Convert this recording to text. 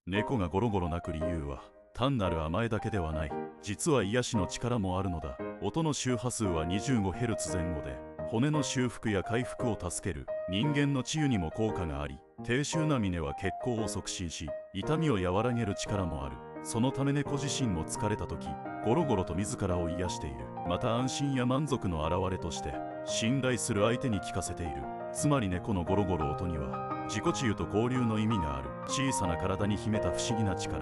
猫がゴロゴロ鳴く理由は単なる甘えだけではない。実は癒しの力もあるのだ。音の周波数は 25Hz 前後で、骨の修復や回復を助ける。人間の治癒にも効果があり、低周な峰は血行を促進し、痛みを和らげる力もある。そのため猫自身も疲れた時、ゴロゴロと自らを癒している。また安心や満足の表れとして、信頼する相手に聞かせている。つまり猫のゴロゴロ音には自己治癒と交流の意味がある。小さな体に秘めた不思議な力。